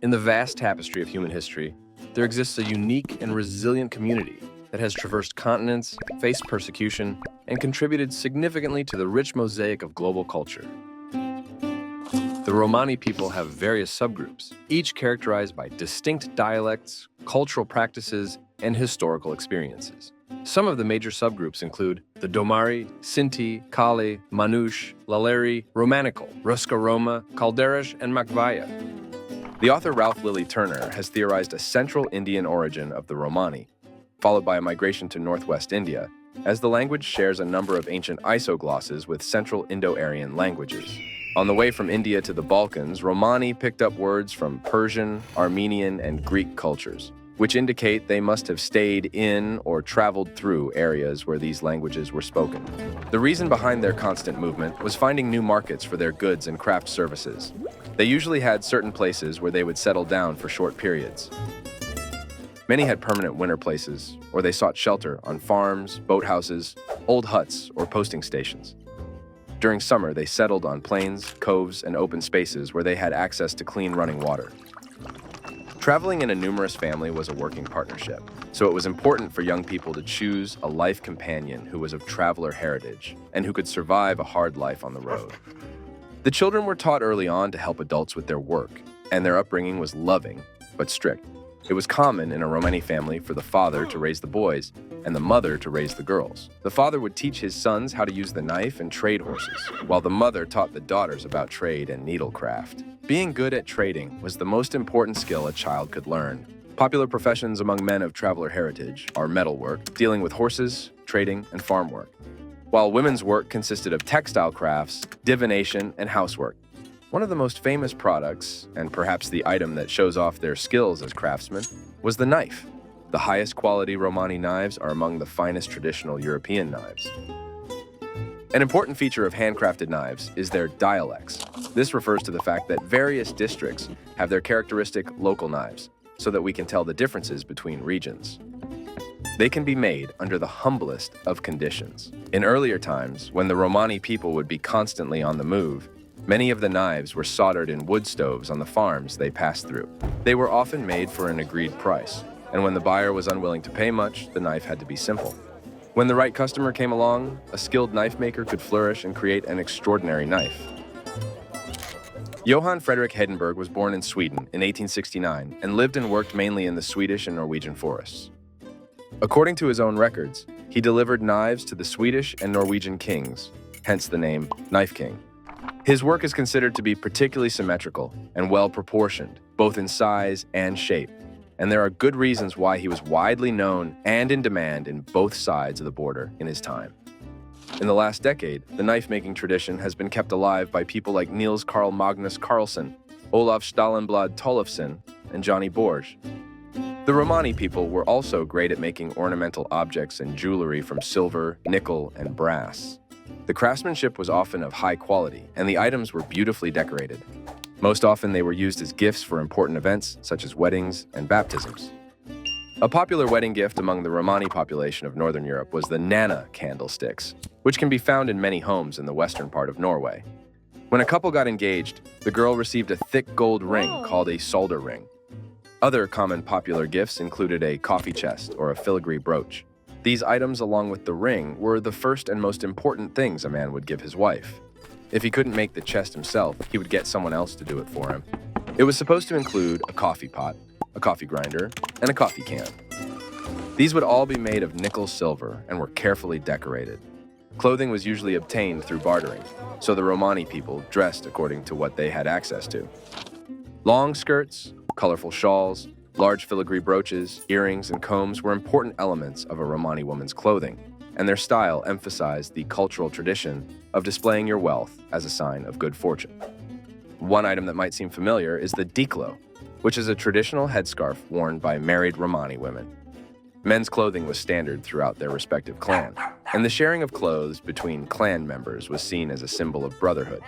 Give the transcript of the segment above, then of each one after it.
In the vast tapestry of human history, there exists a unique and resilient community that has traversed continents, faced persecution, and contributed significantly to the rich mosaic of global culture. The Romani people have various subgroups, each characterized by distinct dialects, cultural practices, and historical experiences. Some of the major subgroups include the Domari, Sinti, Kali, Manouche, Laleri, Romanical, Rusca Roma, Calderas, and Makvaya. The author Ralph Lilly Turner has theorized a central Indian origin of the Romani, followed by a migration to northwest India, as the language shares a number of ancient isoglosses with Central Indo-Aryan languages. On the way from India to the Balkans, Romani picked up words from Persian, Armenian, and Greek cultures, which indicate they must have stayed in or traveled through areas where these languages were spoken. The reason behind their constant movement was finding new markets for their goods and craft services. They usually had certain places where they would settle down for short periods. Many had permanent winter places, or they sought shelter on farms, boathouses, old huts, or posting stations. During summer, they settled on plains, coves, and open spaces where they had access to clean running water. Traveling in a numerous family was a working partnership, so it was important for young people to choose a life companion who was of traveler heritage and who could survive a hard life on the road. The children were taught early on to help adults with their work, and their upbringing was loving but strict. It was common in a Romani family for the father to raise the boys and the mother to raise the girls. The father would teach his sons how to use the knife and trade horses, while the mother taught the daughters about trade and needlecraft. Being good at trading was the most important skill a child could learn. Popular professions among men of traveler heritage are metalwork, dealing with horses, trading, and farm work, while women's work consisted of textile crafts, divination, and housework. One of the most famous products, and perhaps the item that shows off their skills as craftsmen, was the knife. The highest quality Romani knives are among the finest traditional European knives. An important feature of handcrafted knives is their dialects. This refers to the fact that various districts have their characteristic local knives, so that we can tell the differences between regions. They can be made under the humblest of conditions. In earlier times, when the Romani people would be constantly on the move, many of the knives were soldered in wood stoves on the farms they passed through. They were often made for an agreed price, and when the buyer was unwilling to pay much, the knife had to be simple. When the right customer came along, a skilled knife maker could flourish and create an extraordinary knife. Johann Frederick Hedenberg was born in Sweden in 1869 and lived and worked mainly in the Swedish and Norwegian forests. According to his own records, he delivered knives to the Swedish and Norwegian kings, hence the name Knife King. His work is considered to be particularly symmetrical and well-proportioned, both in size and shape, and there are good reasons why he was widely known and in demand in both sides of the border in his time. In the last decade, the knife-making tradition has been kept alive by people like Niels Carl Magnus Carlsen, Olaf Stallenblad Tollefsen, and Johnny Borge. The Romani people were also great at making ornamental objects and jewelry from silver, nickel, and brass. The craftsmanship was often of high quality, and the items were beautifully decorated. Most often they were used as gifts for important events, such as weddings and baptisms. A popular wedding gift among the Romani population of Northern Europe was the Nana candlesticks, which can be found in many homes in the western part of Norway. When a couple got engaged, the girl received a thick gold ring called a solder ring. Other common popular gifts included a coffee chest or a filigree brooch. These items, along with the ring, were the first and most important things a man would give his wife. If he couldn't make the chest himself, he would get someone else to do it for him. It was supposed to include a coffee pot, a coffee grinder, and a coffee can. These would all be made of nickel silver and were carefully decorated. Clothing was usually obtained through bartering, so the Romani people dressed according to what they had access to. Long skirts, colorful shawls, large filigree brooches, earrings, and combs were important elements of a Romani woman's clothing, and their style emphasized the cultural tradition of displaying your wealth as a sign of good fortune. One item that might seem familiar is the diklo, which is a traditional headscarf worn by married Romani women. Men's clothing was standard throughout their respective clan, and the sharing of clothes between clan members was seen as a symbol of brotherhood.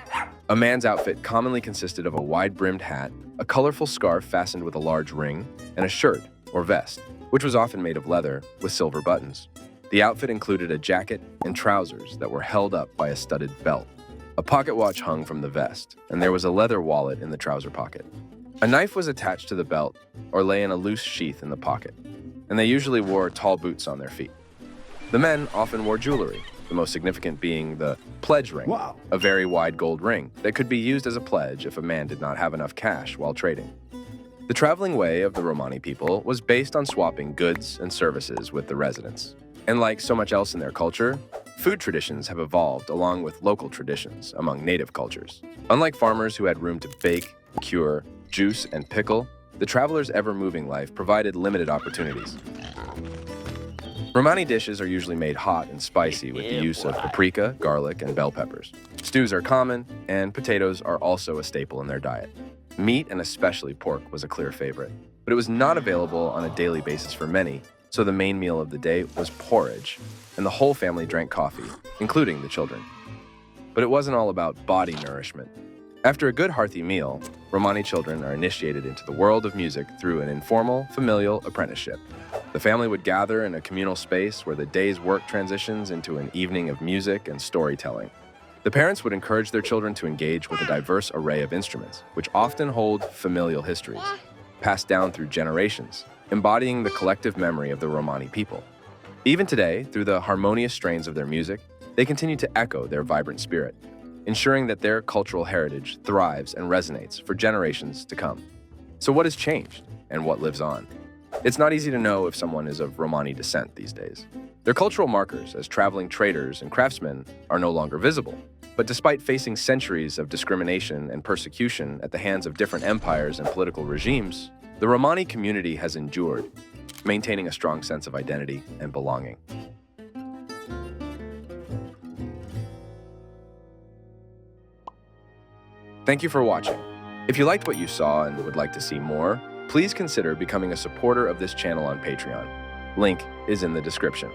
A man's outfit commonly consisted of a wide-brimmed hat, a colorful scarf fastened with a large ring, and a shirt, or vest, which was often made of leather with silver buttons. The outfit included a jacket and trousers that were held up by a studded belt. A pocket watch hung from the vest, and there was a leather wallet in the trouser pocket. A knife was attached to the belt or lay in a loose sheath in the pocket, and they usually wore tall boots on their feet. The men often wore jewelry, the most significant being the pledge ring, a very wide gold ring that could be used as a pledge if a man did not have enough cash while trading. The traveling way of the Romani people was based on swapping goods and services with the residents. And like so much else in their culture, food traditions have evolved along with local traditions among native cultures. Unlike farmers who had room to bake, cure, juice, and pickle, the travelers' ever-moving life provided limited opportunities. Romani dishes are usually made hot and spicy with the use of paprika, garlic, and bell peppers. Stews are common, and potatoes are also a staple in their diet. Meat, and especially pork, was a clear favorite, but it was not available on a daily basis for many, so the main meal of the day was porridge, and the whole family drank coffee, including the children. But it wasn't all about body nourishment. After a good hearty meal, Romani children are initiated into the world of music through an informal, familial apprenticeship. The family would gather in a communal space where the day's work transitions into an evening of music and storytelling. The parents would encourage their children to engage with a diverse array of instruments, which often hold familial histories, passed down through generations, embodying the collective memory of the Romani people. Even today, through the harmonious strains of their music, they continue to echo their vibrant spirit, ensuring that their cultural heritage thrives and resonates for generations to come. So what has changed, and what lives on? It's not easy to know if someone is of Romani descent these days. Their cultural markers as traveling traders and craftsmen are no longer visible. But despite facing centuries of discrimination and persecution at the hands of different empires and political regimes, the Romani community has endured, maintaining a strong sense of identity and belonging. Thank you for watching. If you liked what you saw and would like to see more, please consider becoming a supporter of this channel on Patreon. Link is in the description.